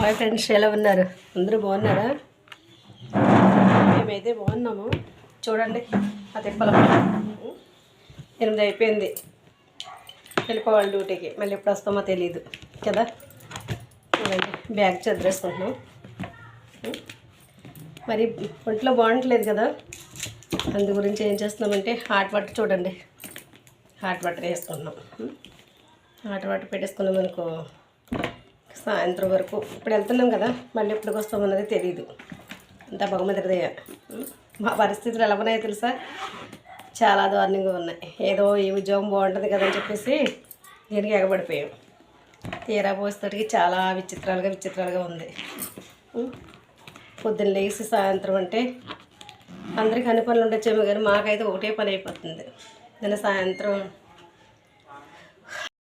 Hi friends, ఎలా ఉన్నారు? అందరూ బాగున్నారా? మేమైతే బాగున్నాము. చూడండి ఆ తిప్పలం 8 అయిపోయింది. వెళ్ళిపోవాలి డ్యూటీకి. మళ్ళీ ఎప్పుడు వస్తామో తెలియదు కదా. చూడండి బ్యాగ్ చదివేసుకుంటున్నాం. మరి ఒంట్లో బాగుంటలేదు కదా, అందు గురించి ఏం చేస్తున్నామంటే హాట్ వాటర్, చూడండి హాట్ వాటర్ వేసుకుంటున్నాం. హాట్ వాటర్ పెట్టేసుకున్నాం అనుకో సాయంత్రం వరకు. ఇప్పుడు వెళ్తున్నాం కదా, మళ్ళీ ఎప్పటికి వస్తామన్నది తెలియదు. అంతా భగవంతుడి దయ. మా పరిస్థితులు ఎలా ఉన్నాయో తెలుసా? చాలా దారుణంగా ఉన్నాయి. ఏదో ఈ ఉద్యోగం బాగుంటుంది కదా అని చెప్పేసి దీనికి ఎగబడిపోయాం. తీరా పోసేసరికి చాలా విచిత్రాలుగా ఉంది. పొద్దున్న లేచి సాయంత్రం అంటే అందరికీ అన్ని పనులు ఉండొచ్చేమో, కానీ మాకైతే ఒకటే పని అయిపోతుంది. నిన్న సాయంత్రం